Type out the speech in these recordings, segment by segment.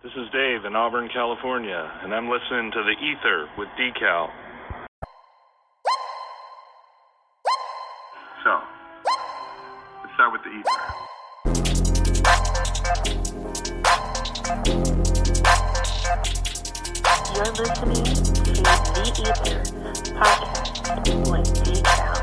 This is Dave in Auburn, California, and I'm listening to the E.I.T.H.R with Decal. So, let's start with the E.I.T.H.R. You're listening to the E.I.T.H.R podcast with Decal.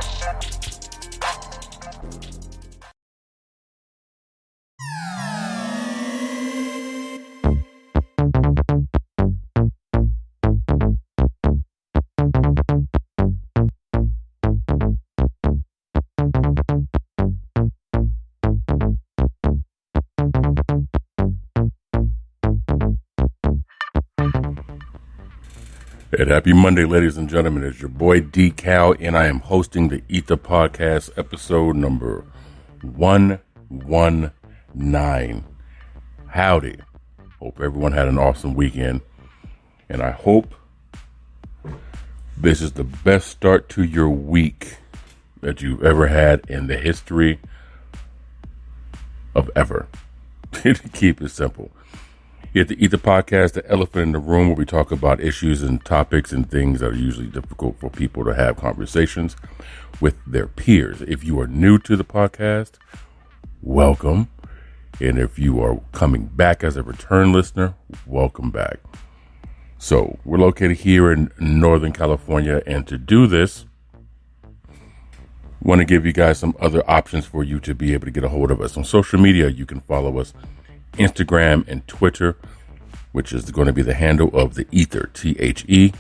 And happy Monday, ladies and gentlemen. It's your boy Decal, and I am hosting the E.I.T.H.R podcast, episode number 119. Howdy. Hope everyone had an awesome weekend, and I hope this is the best start to your week that you've ever had in the history of ever. To keep it simple. Here at the E.I.T.H.R podcast, the elephant in the room, where we talk about issues and topics and things that are usually difficult for people to have conversations with their peers. If you are new to the podcast, welcome. And if you are coming back as a return listener, welcome back. So we're located here in Northern California, and to do this, want to give you guys some other options for you to be able to get a hold of us. On social media, you can follow us Instagram and Twitter, which is going to be the handle of the E.I.T.H.R, T-H-E-E-I-T-H-R.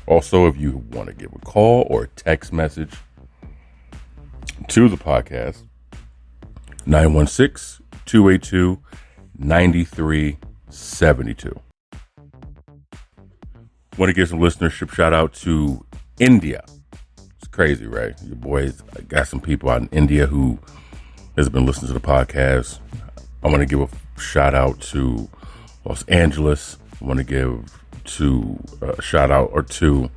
Also, if you want to give a call or a text message to the podcast, 916-282-9372. Want to give some listenership shout out to India. It's crazy, right? Your boys got some people out in India who has been listening to the podcast. I want to give a shout out to Los Angeles. I want to give a shout out or two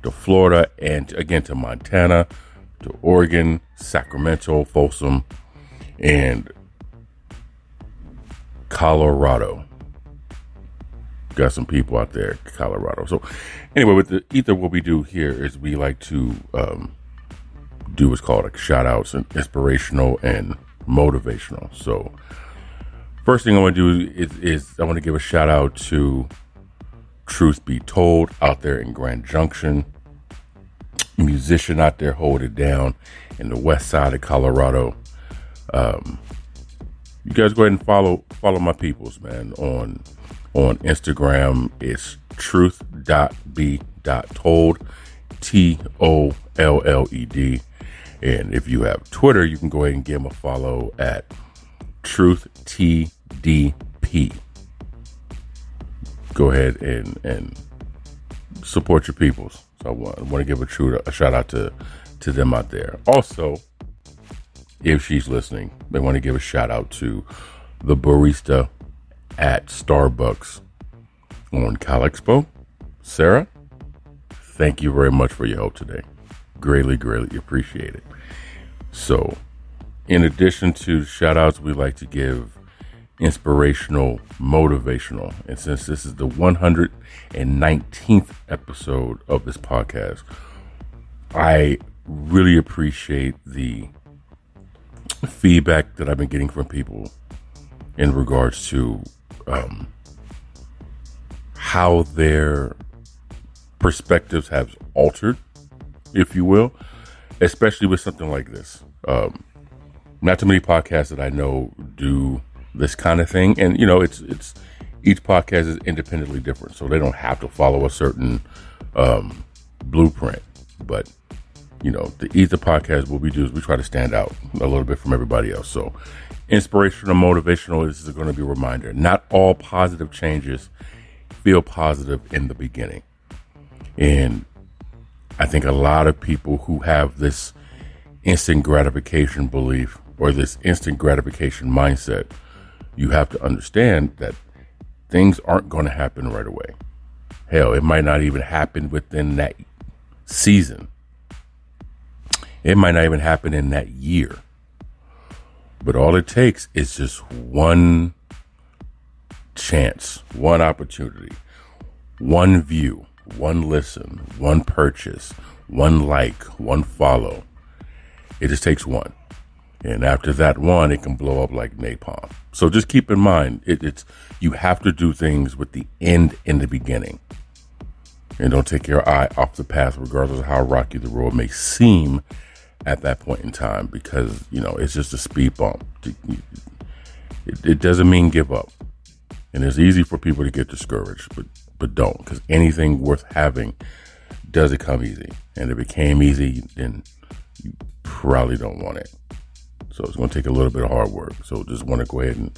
to Florida, and again to Montana, to Oregon, Sacramento, Folsom, and Colorado. Got some people out there, Colorado. So anyway, with the E.I.T.H.R, what we do here is we like to do what's called shout outs, and inspirational and motivational. So first thing I want to do is I want to give a shout out to Truth Be Told out there in Grand Junction, musician out there hold it down in the west side of Colorado. You guys go ahead and follow my peoples, man. On Instagram, it's truth.be.told, TOLLED. And if you have Twitter, you can go ahead and give them a follow at TruthTDP. Go ahead and support your peoples. So I want to give a shout out to them out there. Also, if she's listening, they want to give a shout out to the barista at Starbucks on Cal Expo. Sarah, thank you very much for your help today. Greatly appreciate it. So, in addition to shout outs, we like to give inspirational, motivational. And since this is the 119th episode of this podcast, I really appreciate the feedback that I've been getting from people in regards to how their perspectives have altered, if you will, especially with something like this. Not too many podcasts that I know do this kind of thing, and it's each podcast is independently different, so they don't have to follow a certain blueprint. But the E.I.T.H.R podcast, what we do is we try to stand out a little bit from everybody else. So inspirational, motivational, this is going to be a reminder. Not all positive changes feel positive in the beginning. And I think a lot of people who have this instant gratification belief or this instant gratification mindset, you have to understand that things aren't going to happen right away. Hell, it might not even happen within that season. It might not even happen in that year. But all it takes is just one chance, one opportunity, one view, one listen, one purchase, one like, one follow. It just takes one. And after that one, it can blow up like napalm. So just keep in mind, it's you have to do things with the end in the beginning. And don't take your eye off the path, regardless of how rocky the road may seem at that point in time, because, it's just a speed bump. It doesn't mean give up. And it's easy for people to get discouraged, but don't, because anything worth having doesn't come easy. And if it came easy, then you probably don't want it. So it's going to take a little bit of hard work. So just want to go ahead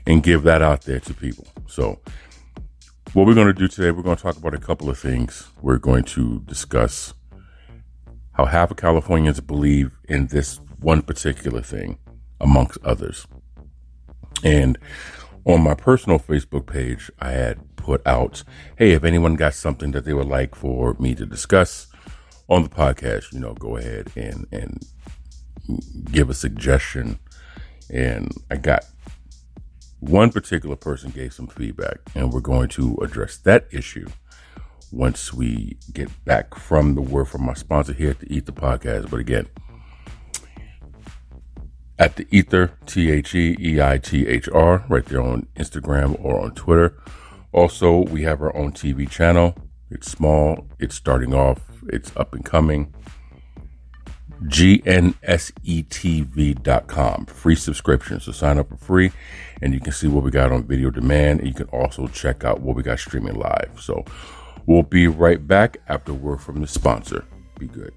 and give that out there to people. So what we're going to do today, we're going to talk about a couple of things. We're going to discuss how half of Californians believe in this one particular thing, amongst others. And on my personal Facebook page, I had put out, hey, if anyone got something that they would like for me to discuss on the podcast, go ahead and give a suggestion. And I got one particular person gave some feedback, and we're going to address that issue once we get back from the word from my sponsor here at the E.I.T.H.R podcast. But again, at the E.I.T.H.R, E.I.T.H.R, right there on Instagram or on Twitter. Also, we have our own TV channel. It's small. It's starting off. It's up and coming. GNSETV.com. Free subscription. So sign up for free and you can see what we got on video demand. And you can also check out what we got streaming live. So we'll be right back after word from the sponsor. Be good.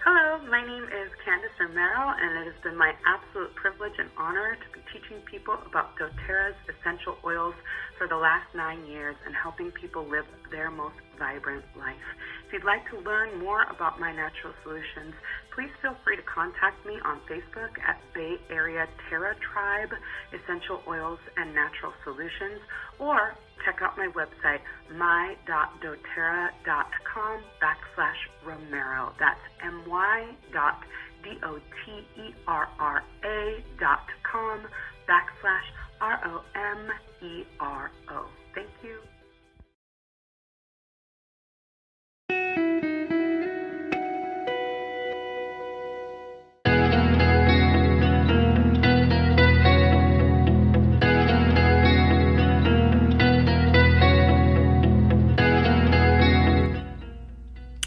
Hello, my name is Candace Romero, and it has been my absolute privilege and honor to be teaching people about doTERRA's essential oils for the last 9 years and helping people live their most vibrant life. If you'd like to learn more about my natural solutions, please feel free to contact me on Facebook at Bay Area Terra Tribe Essential Oils and Natural Solutions, or check out my website, my.doterra.com/Romero. That's my.doterra.com/ROMERO. Thank you.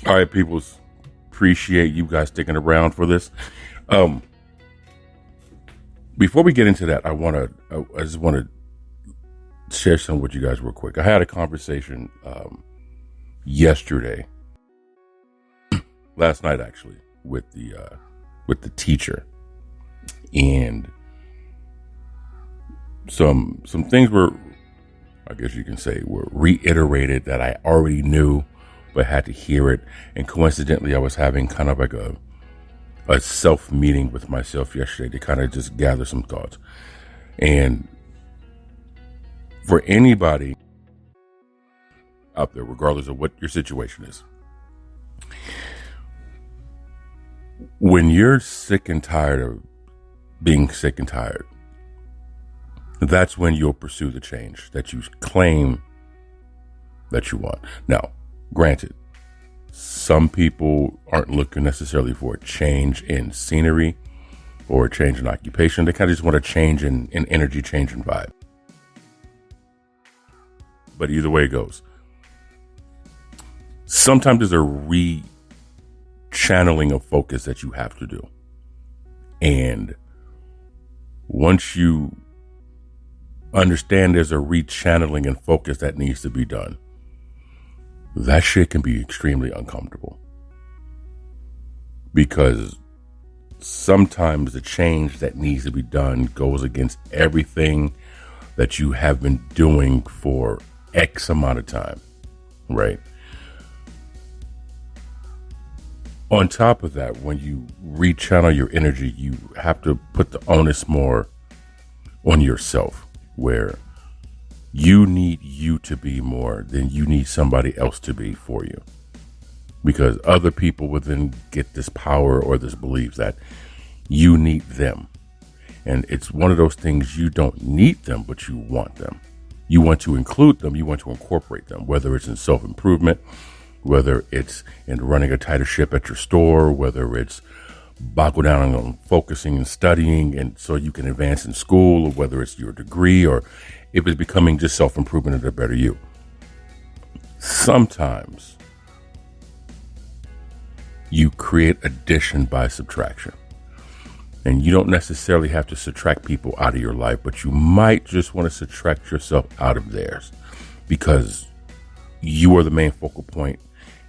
All right, peoples, appreciate you guys sticking around for this. Before we get into that, I just want to share some with you guys real quick. I had a conversation yesterday, last night actually, with the teacher, and some things were, I guess you can say, were reiterated that I already knew, but had to hear it. And coincidentally, I was having kind of like a self meeting with myself yesterday to kind of just gather some thoughts. And for anybody out there, regardless of what your situation is, when you're sick and tired of being sick and tired, that's when you'll pursue the change that you claim that you want. Now, granted, some people aren't looking necessarily for a change in scenery or a change in occupation. They kind of just want a change in energy, change in vibe. But either way it goes, sometimes there's a re-channeling of focus that you have to do. And once you understand there's a re-channeling and focus that needs to be done, that shit can be extremely uncomfortable, because sometimes the change that needs to be done goes against everything that you have been doing for X amount of time, right? On top of that, when you rechannel your energy, you have to put the onus more on yourself, where you need you to be more than you need somebody else to be for you. Because other people will then get this power or this belief that you need them. And it's one of those things, you don't need them, but you want them. You want to include them. You want to incorporate them, whether it's in self-improvement, whether it's in running a tighter ship at your store, whether it's buckle down on focusing and studying and so you can advance in school, or whether it's your degree, or if it's becoming just self-improvement and a better you. Sometimes you create addition by subtraction. And you don't necessarily have to subtract people out of your life, but you might just want to subtract yourself out of theirs because you are the main focal point.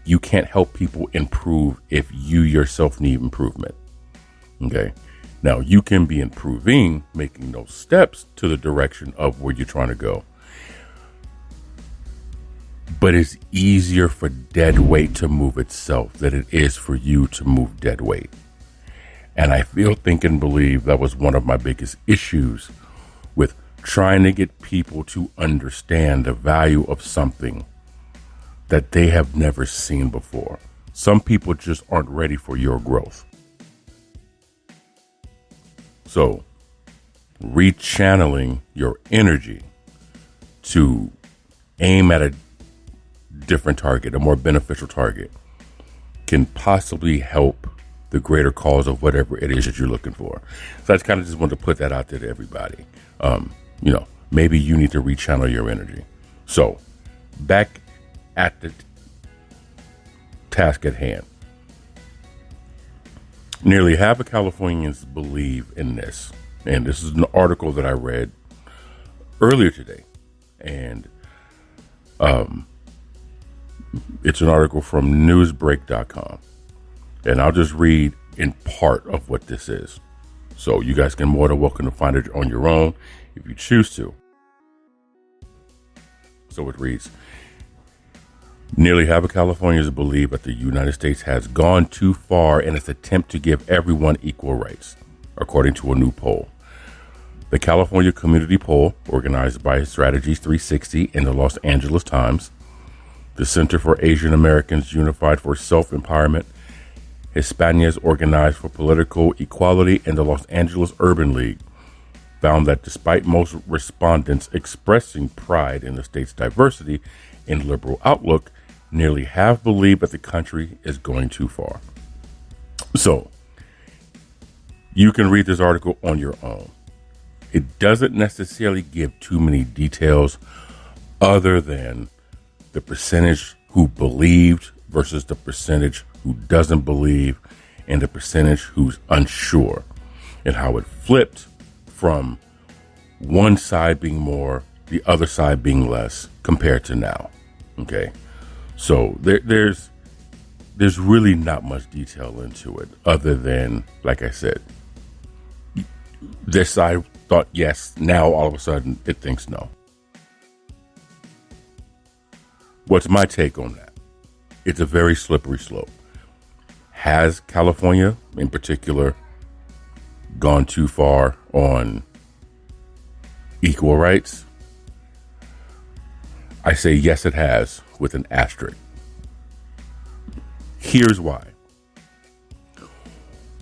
You can't help people improve if you yourself need improvement. Okay. Now you can be improving, making those steps to the direction of where you're trying to go. But it's easier for dead weight to move itself than it is for you to move dead weight. And I think and believe that was one of my biggest issues with trying to get people to understand the value of something that they have never seen before. Some people just aren't ready for your growth. So, rechanneling your energy to aim at a different target, a more beneficial target, can possibly help the greater cause of whatever it is that you're looking for. So I kind of just want to put that out there to everybody. Maybe you need to rechannel your energy. So, back at the task at hand. Nearly half of Californians believe in this. And this is an article that I read earlier today. And it's an article from newsbreak.com. And I'll just read in part of what this is. So you guys can more than welcome to find it on your own if you choose to. So it reads, nearly half of Californians believe that the United States has gone too far in its attempt to give everyone equal rights, according to a new poll. The California Community Poll, organized by Strategies 360 and the Los Angeles Times, the Center for Asian Americans Unified for Self-Empowerment, Hispanias Organized for Political Equality, and the Los Angeles Urban League, found that despite most respondents expressing pride in the state's diversity and liberal outlook, nearly half believe that the country is going too far. So, you can read this article on your own. It doesn't necessarily give too many details other than the percentage who believed versus the percentage who doesn't believe and the percentage who's unsure, and how it flipped from one side being more, the other side being less compared to now. Okay. So there's really not much detail into it other than, like I said, this side thought yes, now all of a sudden it thinks no. What's my take on that? It's a very slippery slope. Has California, in particular, gone too far on equal rights? I say yes, it has, with an asterisk. Here's why.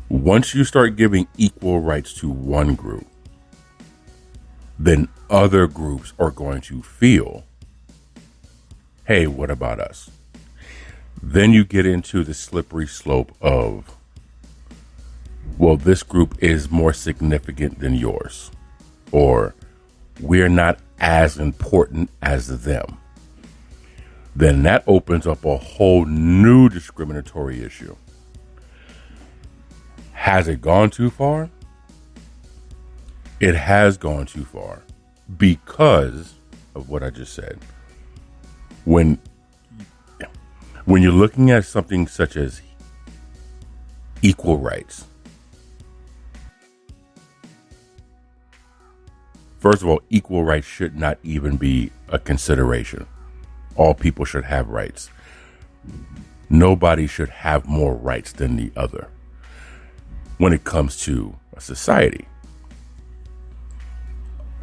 Once you start giving equal rights to one group, then other groups are going to feel, hey, what about us? Then you get into the slippery slope of, well, this group is more significant than yours, or we're not as important as them. Then that opens up a whole new discriminatory issue. Has it gone too far? It has gone too far because of what I just said. When you're looking at something such as equal rights, first of all, equal rights should not even be a consideration. All people should have rights. Nobody should have more rights than the other when it comes to a society.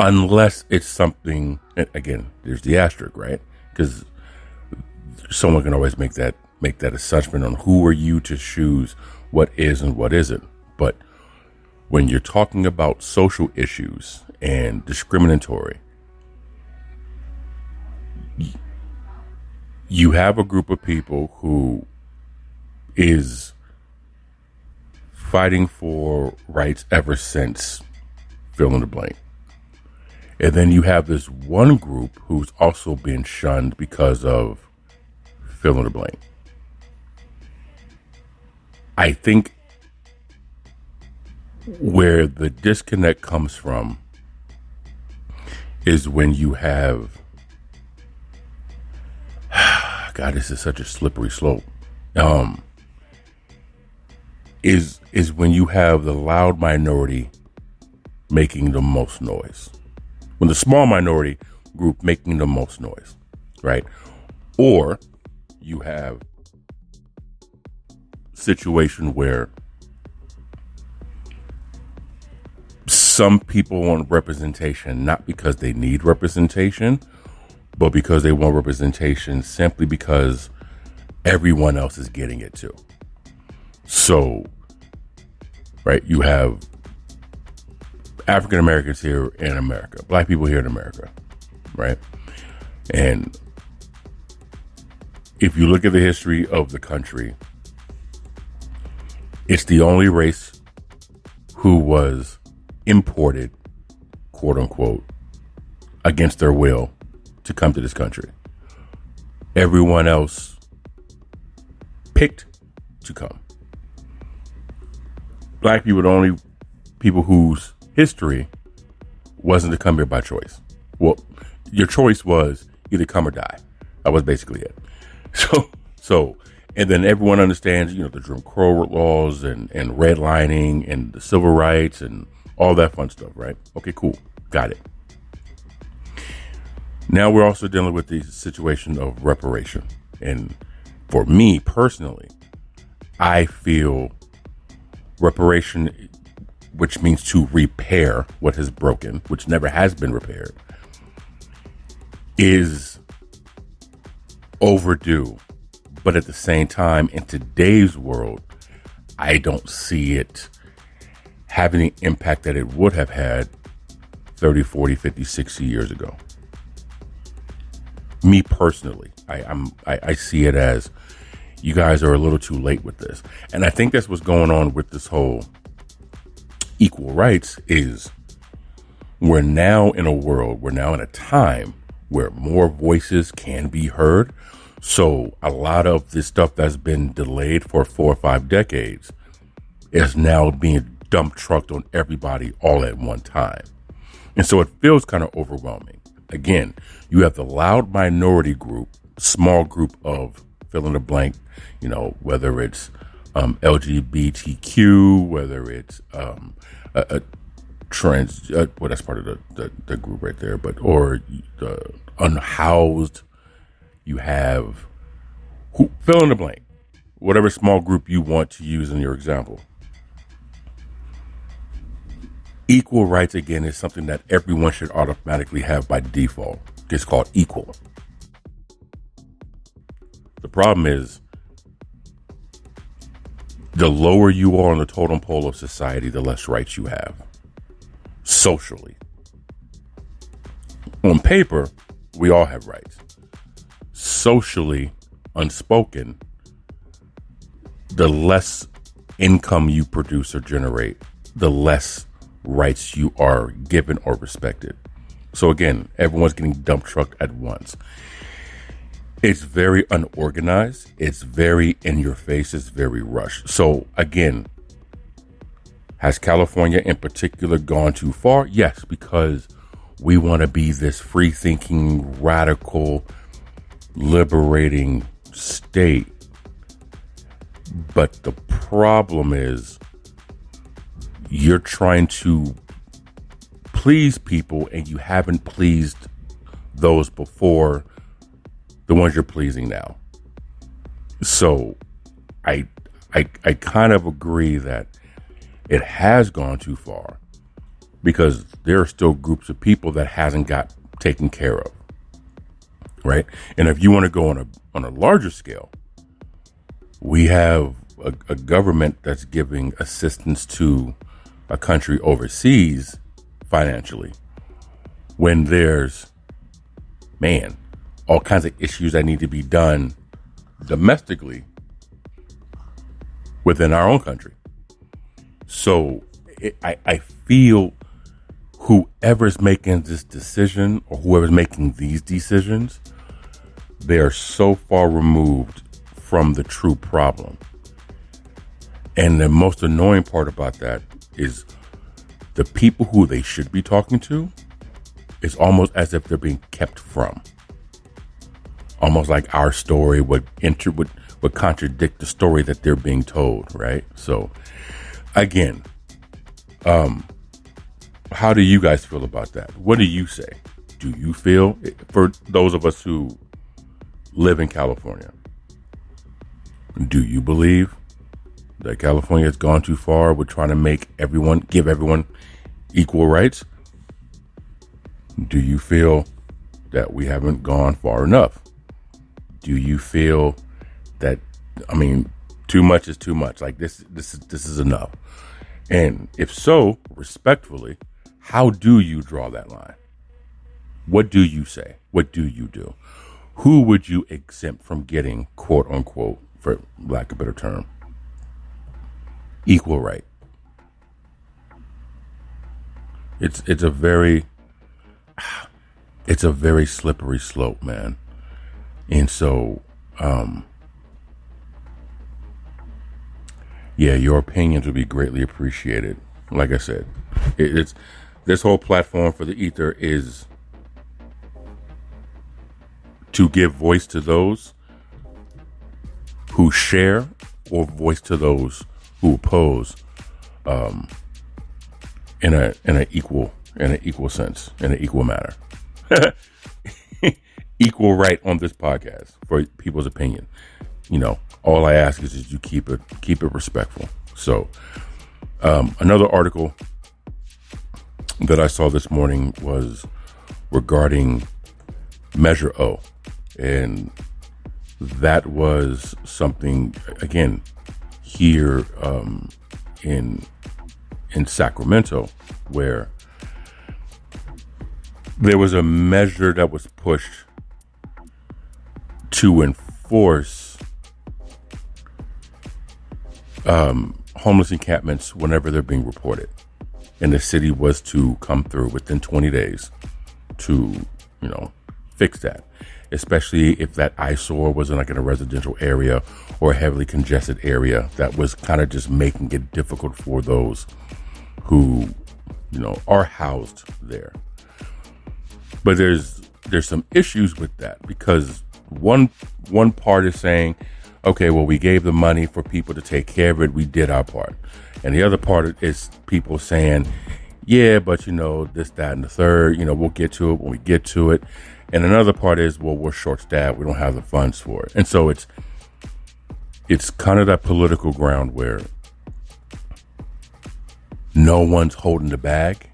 Unless it's something, again, there's the asterisk, right? Because someone can always make that assessment on who are you to choose what is and what isn't. But when you're talking about social issues and discriminatory, you have a group of people who is fighting for rights ever since fill in the blank. And then you have this one group who's also been shunned because of fill in the blank. I think where the disconnect comes from is when you have, God, this is such a slippery slope. Is when you have the loud minority making the most noise. When the small minority group making the most noise, right? Or you have situation where some people want representation not because they need representation, but because they want representation simply because everyone else is getting it too. So, right, you have African Americans here in America, black people here in America, right? And if you look at the history of the country, it's the only race who was imported, quote unquote, against their will to come to this country. Everyone else picked to come. Black people are the only people whose history wasn't to come here by choice. Well, your choice was either come or die. That was basically it. So, and then everyone understands, you know, the Jim Crow laws and redlining and the civil rights and all that fun stuff, right? Okay, cool. Got it. Now we're also dealing with the situation of reparation. And for me personally, I feel reparation, which means to repair what has broken, which never has been repaired, is overdue. But at the same time, in today's world, I don't see it having the impact that it would have had 30, 40, 50, 60 years ago. Me personally, I see it as you guys are a little too late with this. And I think that's what's going on with this whole equal rights is we're now in a time where more voices can be heard. So a lot of this stuff that's been delayed for 4 or 5 decades is now being dump trucked on everybody all at one time. And so it feels kind of overwhelming. Again, you have the loud minority group, small group of fill in the blank, you know, whether it's LGBTQ, whether it's a trans, well, that's part of the group right there, but, or the unhoused, you have who, fill in the blank, whatever small group you want to use in your example. Equal rights, again, is something that everyone should automatically have by default. It's called equal. The problem is the lower you are on the totem pole of society, the less rights you have socially. On paper, we all have rights. Socially, unspoken, the less income you produce or generate, the less rights you are given or respected. So again, everyone's getting dump trucked at once. It's very unorganized. It's very in your face. It's very rushed. So again, has California in particular gone too far? Yes, because we want to be this free thinking, radical, liberating state. But the problem is you're trying to please people and you haven't pleased those before the ones you're pleasing now. So I kind of agree that it has gone too far because there are still groups of people that hasn't got taken care of. Right. And if you want to go on a larger scale, we have a government that's giving assistance to a country overseas financially when there's, all kinds of issues that need to be done domestically within our own country. So I feel whoever's making this decision or whoever's making these decisions, they are so far removed from the true problem. And the most annoying part about that is the people who they should be talking to is almost as if they're being kept from. Almost like our story would contradict the story that they're being told, right? So, again, how do you guys feel about that? What do you say? Do you feel, for those of us who live in California, do you believe that California has gone too far with trying to give everyone equal rights? Do you feel that we haven't gone far enough? Do you feel that, too much is too much? Like this is enough. And if so, respectfully, how do you draw that line? What do you say? What do you do? Who would you exempt from getting, quote unquote, for lack of a better term, equal right? It's a very slippery slope, man. And so, your opinions would be greatly appreciated. Like I said, it's this whole platform for the E.I.T.H.R is to give voice to those who share or voice to those who oppose, in an equal sense, in an equal manner. Equal right on this podcast for people's opinion. All I ask is you keep it respectful. So, another article that I saw this morning was regarding Measure O, and that was something again here in Sacramento, where there was a measure that was pushed to enforce homeless encampments whenever they're being reported. And the city was to come through within 20 days to, fix that. Especially if that eyesore wasn't like in a residential area or a heavily congested area that was kind of just making it difficult for those who, are housed there. But there's some issues with that, because one part is saying, okay, well, we gave the money for people to take care of it. We did our part. And the other part is people saying, yeah, but this, that, and the third, we'll get to it when we get to it. And another part is, well, we're short-staffed. We don't have the funds for it. And so it's kind of that political ground where no one's holding the bag,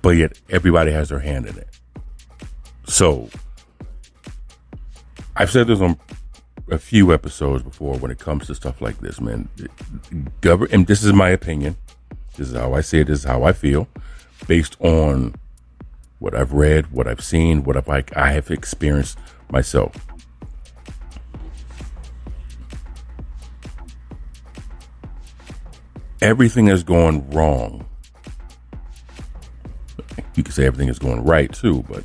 but yet everybody has their hand in it. So I've said this on a few episodes before when it comes to stuff like this, man. And this is my opinion. This is how I see it. This is how I feel, based on what I've read, what I've seen, what I have experienced myself. Everything is going wrong. You can say everything is going right too, but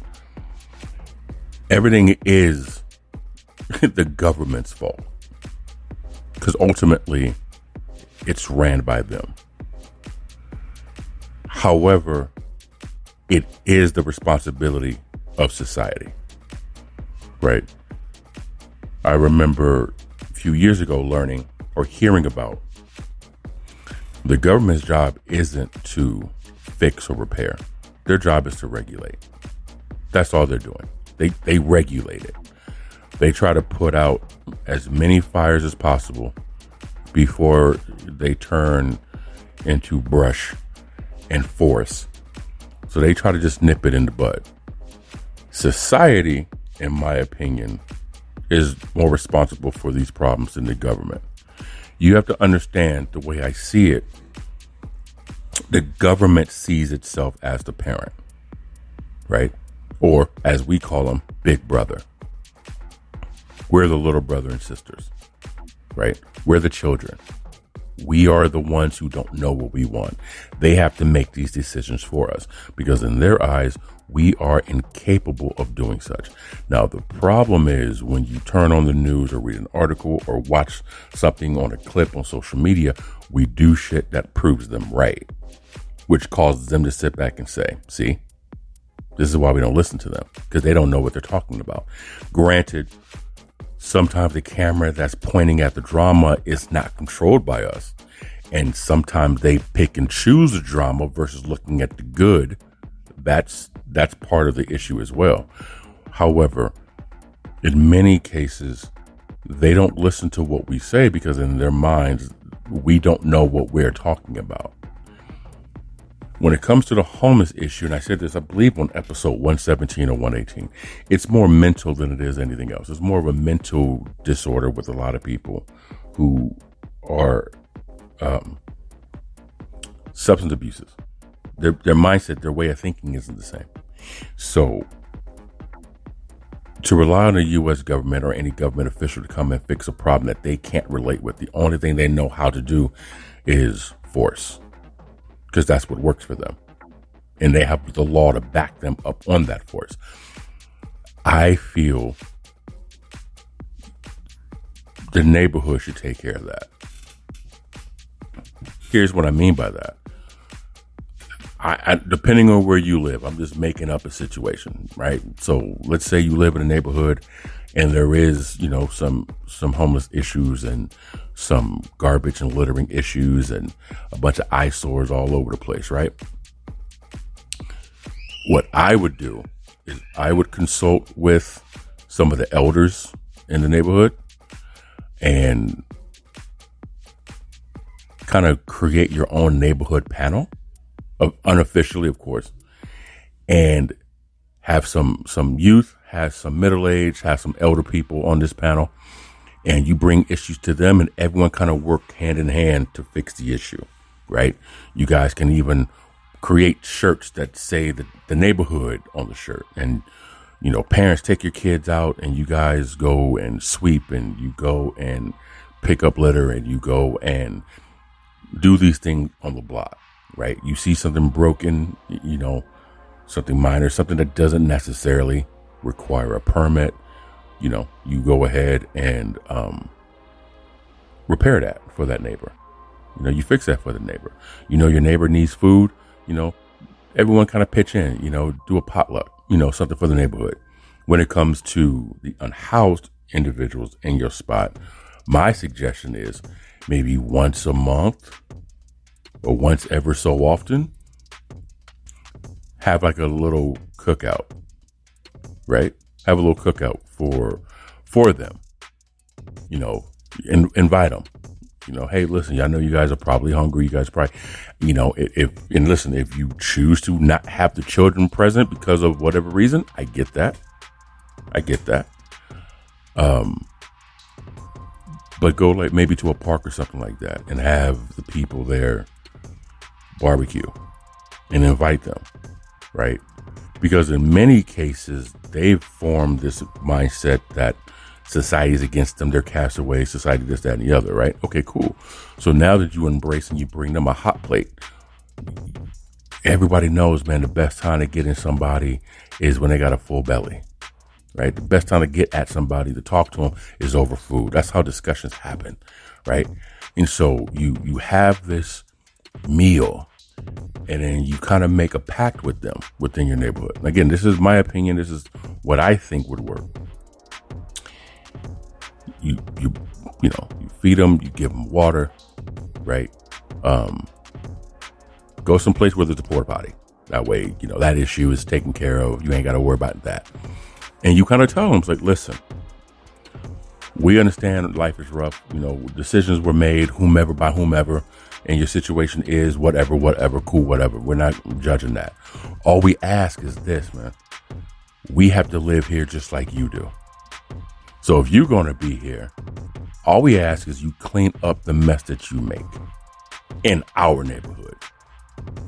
everything is the government's fault, because ultimately it's ran by them. However, it is the responsibility of society, right? I remember a few years ago learning or hearing about the government's job isn't to fix or repair. Their job is to regulate. That's all they're doing. They regulate it. They try to put out as many fires as possible before they turn into brush and forest. So they try to just nip it in the bud. Society, in my opinion, is more responsible for these problems than the government. You have to understand the way I see it. The government sees itself as the parent, right? Or as we call them, big brother. We're the little brother and sisters, right? We're the children. We are the ones who don't know what we want. They have to make these decisions for us because in their eyes, we are incapable of doing such. Now, the problem is when you turn on the news or read an article or watch something on a clip on social media, we do shit that proves them right, which causes them to sit back and say, see, this is why we don't listen to them, because they don't know what they're talking about. Granted, sometimes the camera that's pointing at the drama is not controlled by us. And sometimes they pick and choose the drama versus looking at the good. That's part of the issue as well. However, in many cases, they don't listen to what we say because in their minds, we don't know what we're talking about. When it comes to the homeless issue, and I said this, I believe on episode 117 or 118, it's more mental than it is anything else. It's more of a mental disorder with a lot of people who are substance abusers. Their mindset, their way of thinking isn't the same. So to rely on the U.S. government or any government official to come and fix a problem that they can't relate with, the only thing they know how to do is force, because that's what works for them. And they have the law to back them up on that force. I feel the neighborhood should take care of that. Here's what I mean by that. I depending on where you live, I'm just making up a situation, right? So let's say you live in a neighborhood and there is, some homeless issues and some garbage and littering issues and a bunch of eyesores all over the place, right? What I would do is I would consult with some of the elders in the neighborhood and kind of create your own neighborhood panel, unofficially, of course, and have some youth, have some middle age, have some elder people on this panel, and you bring issues to them and everyone kind of work hand in hand to fix the issue, right? You guys can even create shirts that say the neighborhood on the shirt, and parents take your kids out and you guys go and sweep and you go and pick up litter and you go and do these things on the block, right? You see something broken, something minor, something that doesn't necessarily require a permit, you go ahead and repair that for that neighbor. You fix that for the neighbor. Your neighbor needs food, everyone kind of pitch in, do a potluck, something for the neighborhood. When it comes to the unhoused individuals in your spot, my suggestion is maybe once a month or once ever so often, have like a little cookout, right? Have a little cookout for them, invite them, hey, listen, I know you guys are probably hungry. You guys probably, if you choose to not have the children present because of whatever reason, I get that. But go like maybe to a park or something like that and have the people there barbecue and invite them, right? Because in many cases, they've formed this mindset that society is against them. They're castaways, society, this, that, and the other, right? Okay, cool. So now that you embrace and you bring them a hot plate, everybody knows, man, the best time to get in somebody is when they got a full belly, right? The best time to get at somebody, to talk to them, is over food. That's how discussions happen, right? And so you have this meal, and then you kind of make a pact with them within your neighborhood. And again, this is my opinion. This is what I think would work. You feed them, you give them water, right? Go someplace where there's a porta potty. That way, that issue is taken care of. You ain't got to worry about that. And you kind of tell them, it's like, listen, we understand life is rough. Decisions were made, by whomever, and your situation is whatever, cool, whatever. We're not judging that. All we ask is this, man. We have to live here just like you do. So if you're going to be here, All we ask is you clean up the mess that you make in our neighborhood.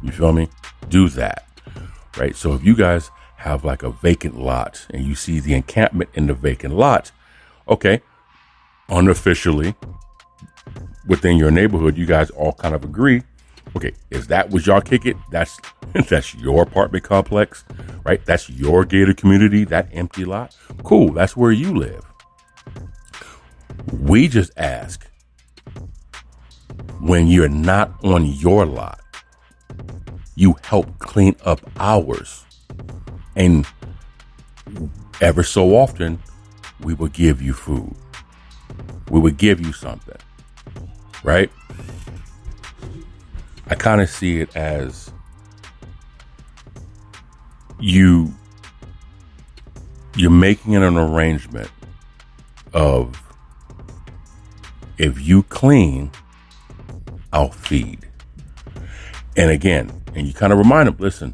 You feel me? Do that, right? So if you guys have like a vacant lot and you see the encampment in the vacant lot, okay, unofficially within your neighborhood, you guys all kind of agree, okay, is that what y'all kick it? That's your apartment complex, right? That's your gated community, that empty lot. Cool, that's where you live. We just ask, when you're not on your lot, you help clean up ours. And ever so often, we will give you food. We would give you something, right? I kind of see it as you're making an arrangement of, if you clean, I'll feed. And again, and you kind of remind them, listen,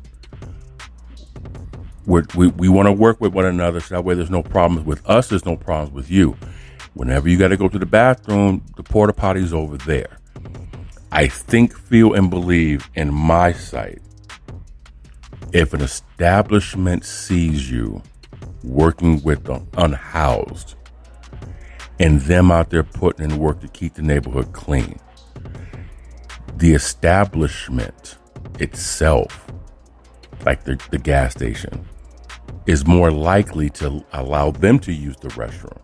we want to work with one another so that way there's no problems with us, there's no problems with you. Whenever you got to go to the bathroom, the porta potty's over there. I think, feel, and believe in my sight, if an establishment sees you working with the unhoused and them out there putting in work to keep the neighborhood clean, the establishment itself, like the gas station, is more likely to allow them to use the restroom.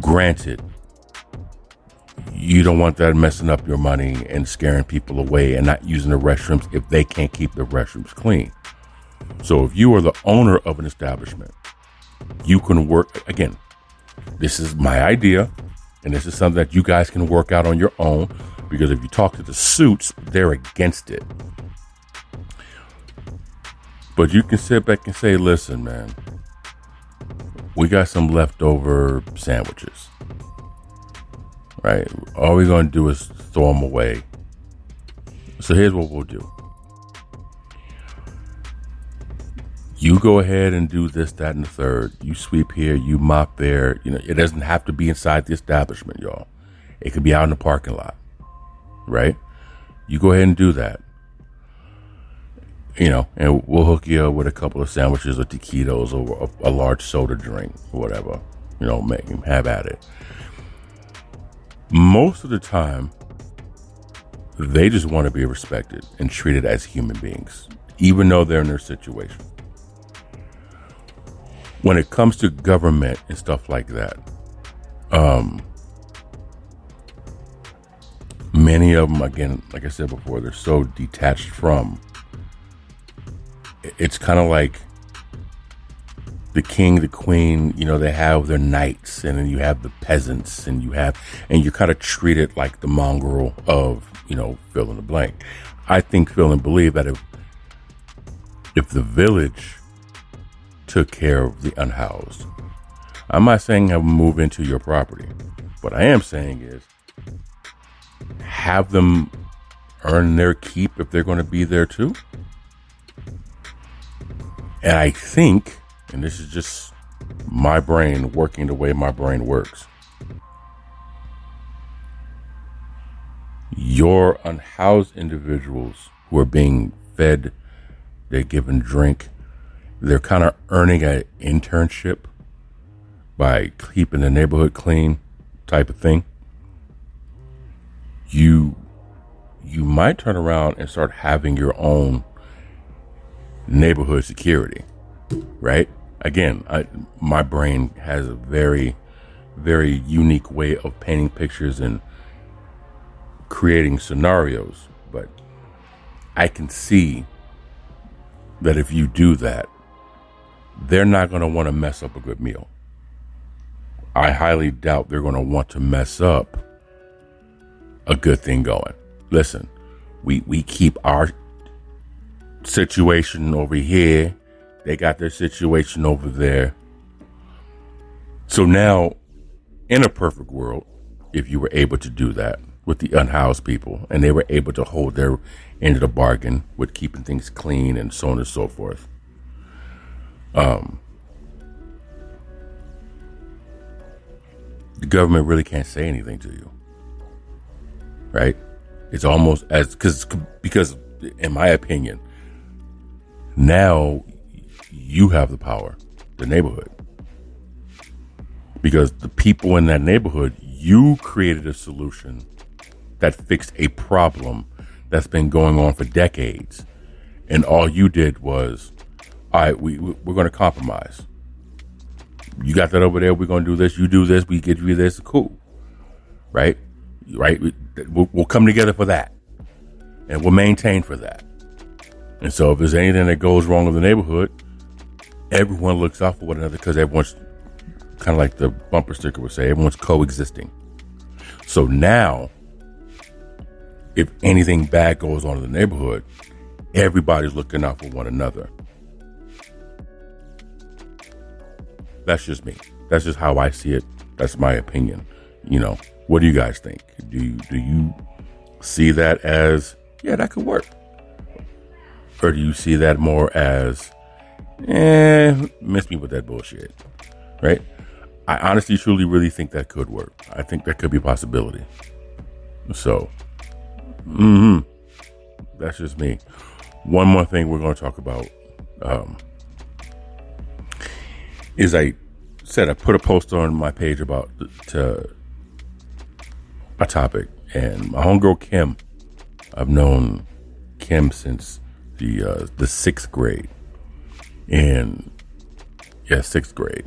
Granted, you don't want that messing up your money and scaring people away and not using the restrooms if they can't keep the restrooms clean. So if you are the owner of an establishment, you can work, again, this is my idea, and this is something that you guys can work out on your own, because if you talk to the suits, they're against it. But you can sit back and say, listen, man, we got some leftover sandwiches, right? All we're going to do is throw them away. So here's what we'll do. You go ahead and do this, that, and the third. You sweep here, you mop there. You know, it doesn't have to be inside the establishment, y'all. It could be out in the parking lot, right? You go ahead and do that. You know, and we'll hook you up with a couple of sandwiches or taquitos or a large soda drink, or whatever. You know, make him have at it. Most of the time, they just want to be respected and treated as human beings, even though they're in their situation. When it comes to government and stuff like that, many of them, again, like I said before, they're so detached from. It's kind of like the king, the queen, you know, they have their knights, and then you have the peasants, and you're kind of treated like the mongrel of, you know, fill in the blank. I think, feel, and believe that if the village took care of the unhoused, I'm not saying have them move into your property. What I am saying is have them earn their keep if they're going to be there too. And I think, and this is just my brain working the way my brain works, your unhoused individuals who are being fed, they're given drink, they're kind of earning an internship by keeping the neighborhood clean type of thing. You might turn around and start having your own neighborhood security, right? Again, my brain has a very, very unique way of painting pictures and creating scenarios, but I can see that if you do that, they're not going to want to mess up a good meal. I highly doubt they're going to want to mess up a good thing going. Listen, we keep our situation over here. They got their situation over there. So now, in a perfect world, if you were able to do that with the unhoused people and they were able to hold their end of the bargain with keeping things clean and so on and so forth, the government really can't say anything to you, right? It's almost because in my opinion, now you have the power, the neighborhood, because the people in that neighborhood, you created a solution that fixed a problem that's been going on for decades. And all you did was, all right, we're going to compromise. You got that over there. We're going to do this. You do this. We get you this. Cool. Right? Right? We'll come together for that. And we'll maintain for that. And so if there's anything that goes wrong in the neighborhood, everyone looks out for one another because everyone's kind of like the bumper sticker would say, everyone's coexisting. So now, if anything bad goes on in the neighborhood, everybody's looking out for one another. That's just me. That's just how I see it. That's my opinion. You know, what do you guys think? Do you see that as, yeah, that could work? Or do you see that more as, miss me with that bullshit, right? I honestly, truly, really think that could work. I think that could be a possibility. So, that's just me. One more thing we're going to talk about is I put a post on my page about a topic, and my homegirl Kim, I've known Kim since the sixth grade, and yeah, sixth grade,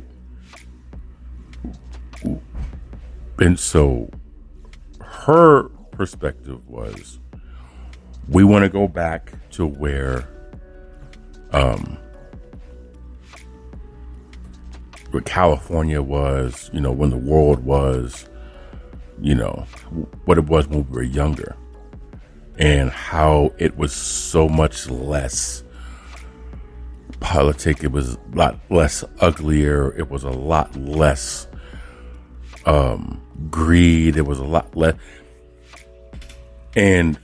and so her perspective was, we want to go back to where California was, you know, when the world was, you know, what it was when we were younger, and how it was so much less politic. It was a lot less uglier. It was a lot less greed. It was a lot less. And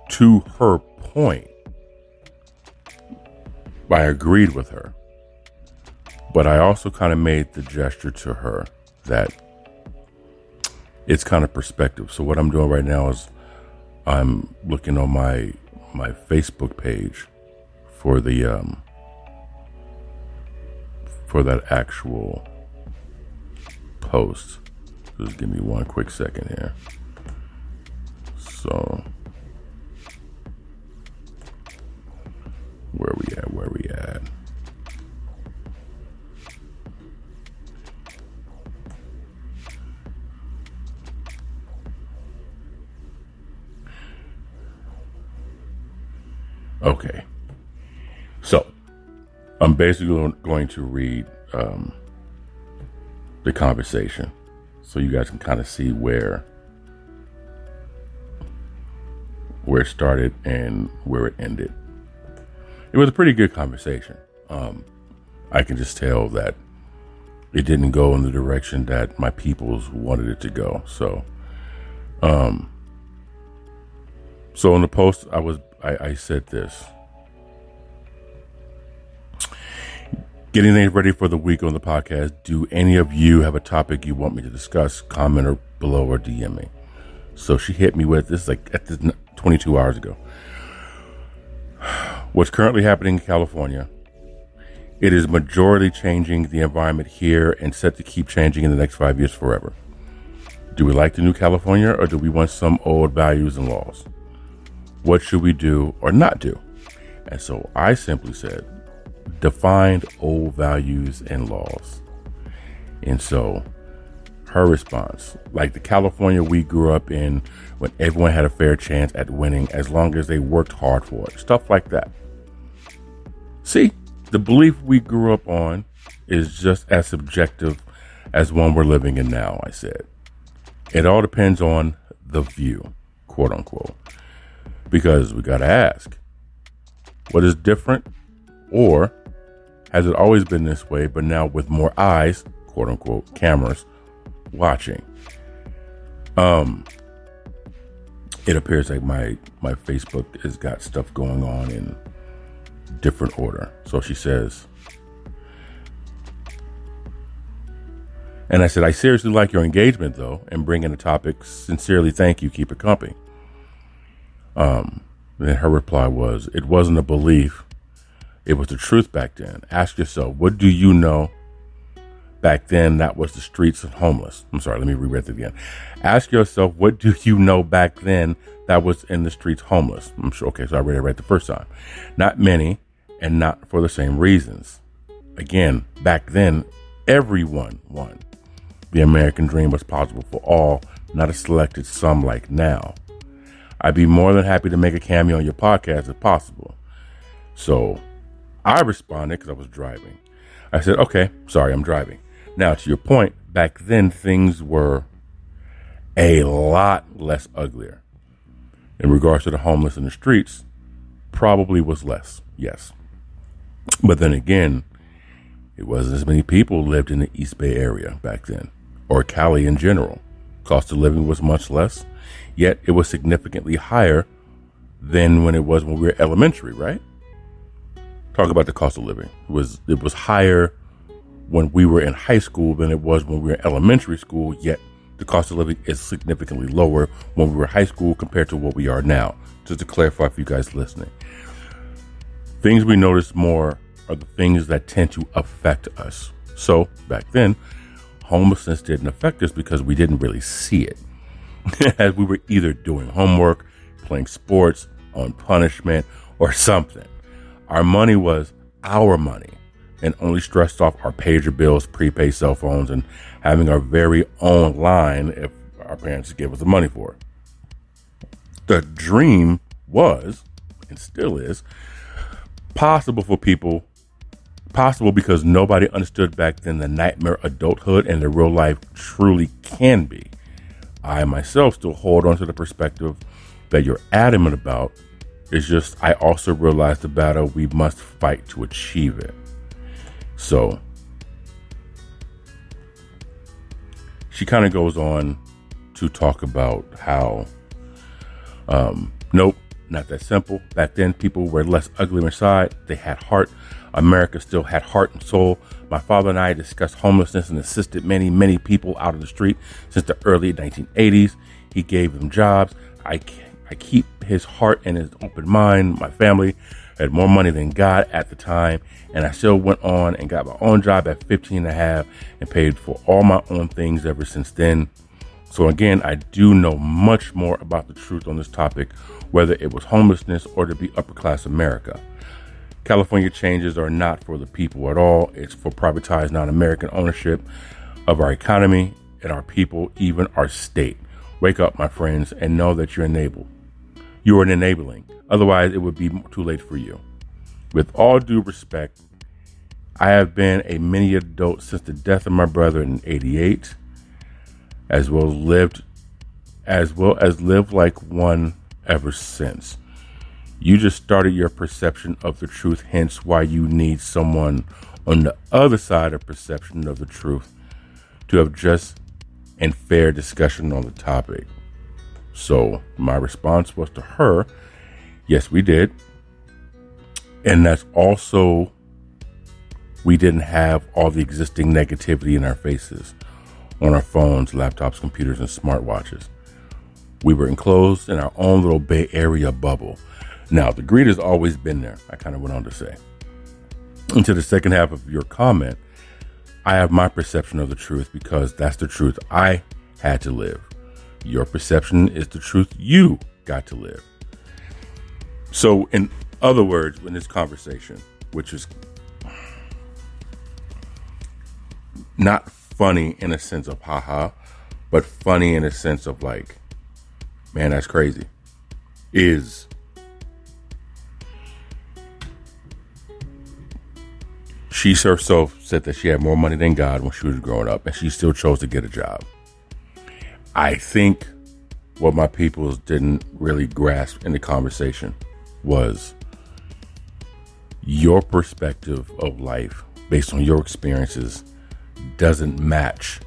to her point, I agreed with her, but I also kind of made the gesture to her that it's kind of perspective. So what I'm doing right now is I'm looking on my Facebook page for the for that actual post. Just give me one quick second here. So where we at? Okay. So I'm basically going to read the conversation so you guys can kind of see where it started and where it ended. It was a pretty good conversation. I can just tell that it didn't go in the direction that my peoples wanted it to go. So in the post, I said this: getting things ready for the week on the podcast. Do any of you have a topic you want me to discuss? Comment or below or DM me. So she hit me with this, like at the 22 hours ago. What's currently happening in California? It is majority changing the environment here and set to keep changing in the next 5 years forever. Do we like the new California, or do we want some old values and laws? What should we do or not do? And so I simply said, define old values and laws. And so her response, like the California we grew up in, when everyone had a fair chance at winning as long as they worked hard for it. Stuff like that. See, the belief we grew up on is just as subjective as one we're living in now, I said. It all depends on the view, quote unquote. Because we got to ask, what is different? Or has it always been this way, but now with more eyes, quote unquote, cameras watching? It appears like my Facebook has got stuff going on in different order. So she says, And I said, I seriously like your engagement, though, and bringing the topic. Sincerely, thank you. Keep it coming. Then her reply was, it wasn't a belief. It was the truth back then. Ask yourself, what do you know back then that was the streets and homeless? I'm sorry, let me reread it again. Ask yourself, what do you know back then that was in the streets homeless? I'm sure, okay, so I read it right the first time. Not many, and not for the same reasons. Again, back then, everyone won. The American dream was possible for all, not a selected some like now. I'd be more than happy to make a cameo on your podcast if possible. So I responded because I was driving. I said, okay, sorry, I'm driving. Now, to your point, back then things were a lot less uglier. In regards to the homeless in the streets, probably was less, yes. But then again, it wasn't as many people lived in the East Bay area back then, or Cali in general. Cost of living was much less, yet it was significantly higher than when it was when we were elementary, right? Talk about the cost of living. It was higher when we were in high school than it was when we were in elementary school, yet the cost of living is significantly lower when we were in high school compared to what we are now. Just to clarify for you guys listening. Things we notice more are the things that tend to affect us. So back then, homelessness didn't affect us because we didn't really see it. As we were either doing homework, playing sports, on punishment, or something. Our money was our money and only stressed off our pager bills, prepaid cell phones, and having our very own line if our parents gave us the money for it. The dream was, and still is, possible because nobody understood back then the nightmare adulthood and the real life truly can be. I myself still hold on to the perspective that you're adamant about. It's just I also realize the battle we must fight to achieve it. So she kind of goes on to talk about how nope, not that simple. Back then people were less ugly inside. They had heart. America still had heart and soul. My father and I discussed homelessness and assisted many people out of the street since the early 1980s. He gave them jobs. I keep his heart and his open mind. My family had more money than God at the time, and I still went on and got my own job at 15 and a half and paid for all my own things ever since then. So again, I do know much more about the truth on this topic, whether it was homelessness or to be upper class America. California changes are not for the people at all. It's for privatized non-American ownership of our economy and our people, even our state. Wake up, my friends, and know that you're enabled. You are enabling. Otherwise, it would be too late for you. With all due respect, I have been a mini adult since the death of my brother in '88, as well as lived like one ever since. You just started your perception of the truth, hence why you need someone on the other side of perception of the truth to have just and fair discussion on the topic. So my response was to her, yes, we did. And that's also, we didn't have all the existing negativity in our faces on our phones, laptops, computers, and smartwatches. We were enclosed in our own little Bay Area bubble. Now, the greed has always been there, I kind of went on to say. Into the second half of your comment, I have my perception of the truth because that's the truth I had to live. Your perception is the truth you got to live. So, in other words, in this conversation, which is not funny in a sense of haha, but funny in a sense of like, man, that's crazy, is she herself said that she had more money than God when she was growing up, and she still chose to get a job. I think what my peoples didn't really grasp in the conversation was your perspective of life based on your experiences doesn't match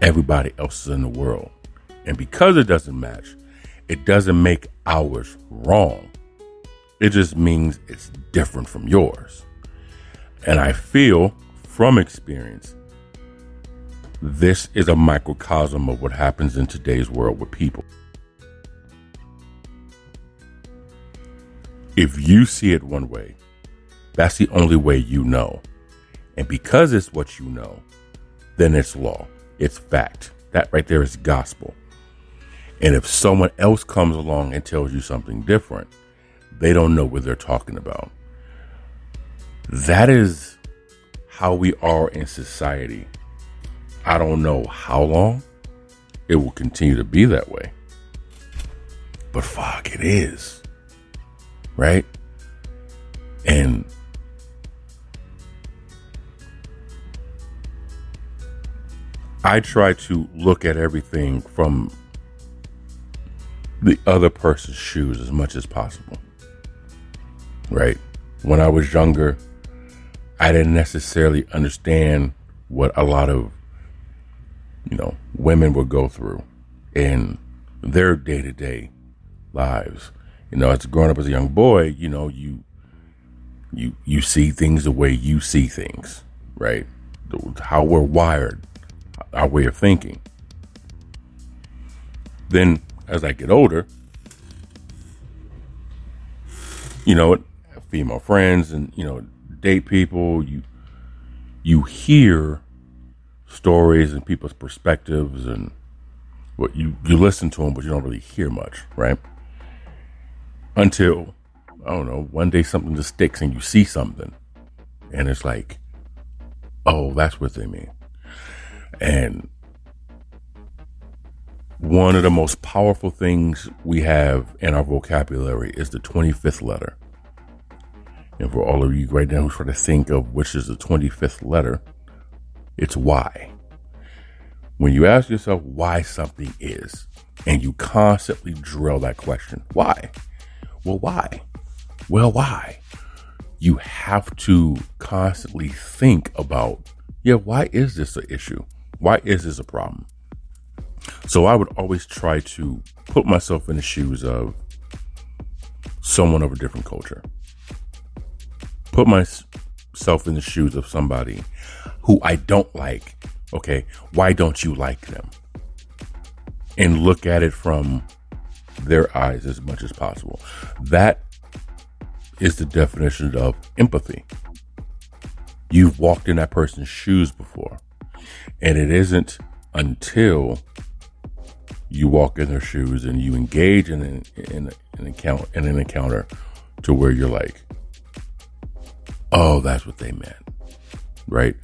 everybody else's in the world. And because it doesn't match, it doesn't make ours wrong. It just means it's different from yours. And I feel from experience This is a microcosm of what happens in today's world with people. If you see it one way, that's the only way you know. And because it's what you know, then it's law. It's fact. That right there is gospel. And if someone else comes along and tells you something different, they don't know what they're talking about. That is how we are in society. I don't know how long it will continue to be that way. But fuck, it is. Right? And I try to look at everything from the other person's shoes as much as possible. Right? When I was younger, I didn't necessarily understand what a lot of, women would go through in their day-to-day lives. As growing up as a young boy, you see things the way you see things, right? How we're wired, our way of thinking. Then as I get older, female friends and, date people, you hear stories and people's perspectives and what you listen to them, but you don't really hear much, right? Until, I don't know, one day something just sticks and you see something and it's like, oh, that's what they mean. And one of the most powerful things we have in our vocabulary is the 25th letter. And for all of you right now who try to think of which is the 25th letter, it's why. When you ask yourself why something is, and you constantly drill that question, why? Well, why? Well, why? You have to constantly think about, why is this an issue? Why is this a problem? So I would always try to put myself in the shoes of someone of a different culture. Put myself in the shoes of somebody who I don't like. Okay, why don't you like them? And look at it from their eyes as much as possible. That is the definition of empathy. You've walked in that person's shoes before. And it isn't until you walk in their shoes and you engage in an encounter to where you're like, oh, that's what they meant, right?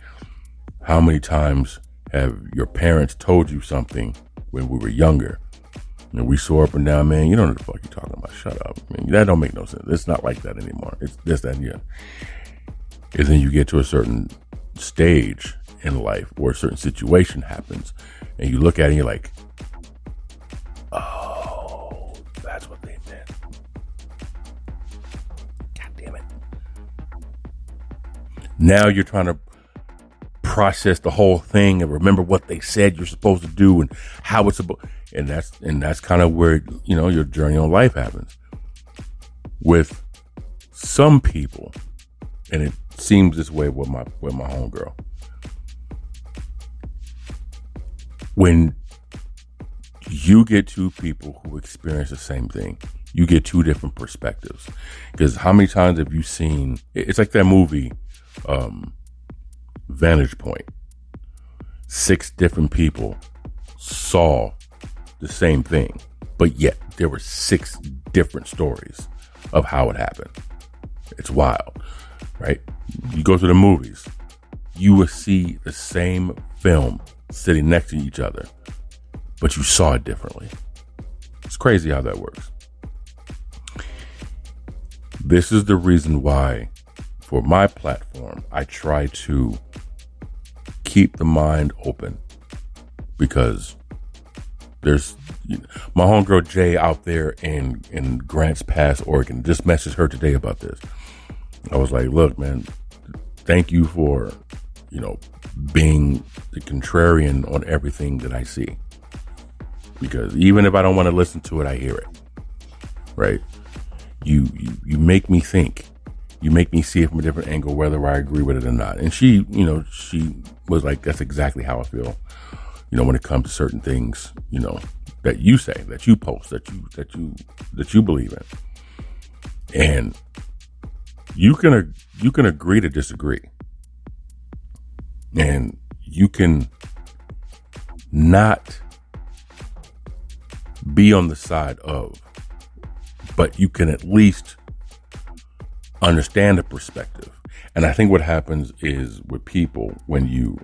How many times have your parents told you something when we were younger and we swore up and down, man, you don't know what the fuck you're talking about. Shut up. I mean, that don't make no sense. It's not like that anymore. It's this, that, and yeah. And then you get to a certain stage in life where a certain situation happens and you look at it and you're like, oh, that's what they meant. God damn it. Now you're trying to process the whole thing and remember what they said you're supposed to do and how it's supposed, and that's kind of where, your journey on life happens. With some people, and it seems this way with my homegirl. When you get two people who experience the same thing, you get two different perspectives. Because how many times have you seen, it's like that movie, Vantage Point. 6 different people saw the same thing, but yet there were 6 different stories of how it happened. It's wild, right? You go to the movies, you will see the same film sitting next to each other, but you saw it differently. It's crazy how that works. This is the reason why, for my platform, I try to keep the mind open, because there's my homegirl Jay out there in Grants Pass, Oregon. Just messaged her today about this. I was like, look, man, thank you for, being the contrarian on everything that I see. Because even if I don't want to listen to it, I hear it. Right? You make me think. You make me see it from a different angle, whether I agree with it or not. And she was like, that's exactly how I feel, when it comes to certain things, that you say, that you post, that you believe in. And you can agree to disagree. And you can not be on the side of, but you can at least understand the perspective. And I think what happens is with people, when you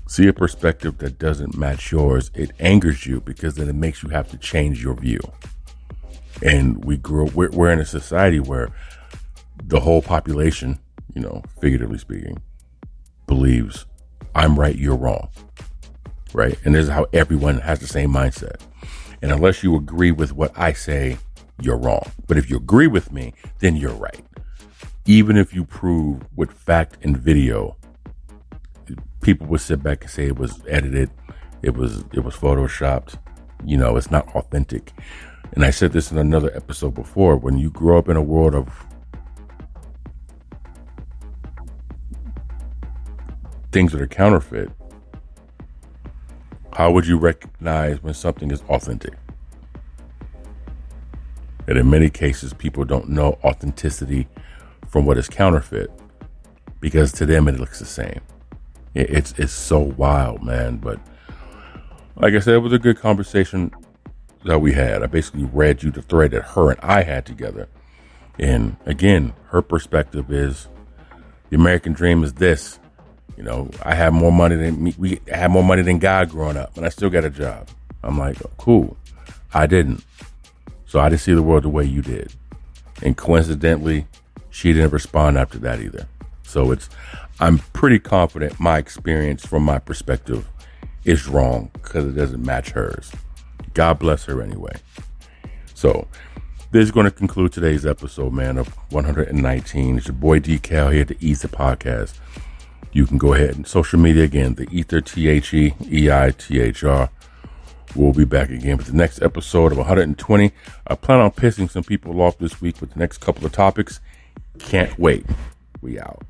see a perspective that doesn't match yours, it angers you because then it makes you have to change your view. And we're in a society where the whole population, figuratively speaking, believes I'm right, you're wrong. Right? And this is how everyone has the same mindset. And unless you agree with what I say, you're wrong. But if you agree with me, then you're right. Even if you prove with fact and video, people would sit back and say it was edited, it was photoshopped, it's not authentic. And I said this in another episode before, when you grow up in a world of things that are counterfeit, how would you recognize when something is authentic? And in many cases, people don't know authenticity from what is counterfeit because to them it looks the same. It's so wild, man. But like I said, it was a good conversation that we had. I basically read you the thread that her and I had together. And again, her perspective is the American dream is this. I have more money than me. We had more money than God growing up, and I still got a job. I'm like, oh, cool. I didn't. So I didn't see the world the way you did. And coincidentally, she didn't respond after that either. So I'm pretty confident my experience from my perspective is wrong because it doesn't match hers. God bless her anyway. So this is going to conclude today's episode, man, of 119. It's your boy D-Cal here at the E.I.T.H.R podcast. You can go ahead and social media again, the E.I.T.H.R, T-H-E, E-I.T.H.R. We'll be back again with the next episode of 120. I plan on pissing some people off this week with the next couple of topics. Can't wait. We out.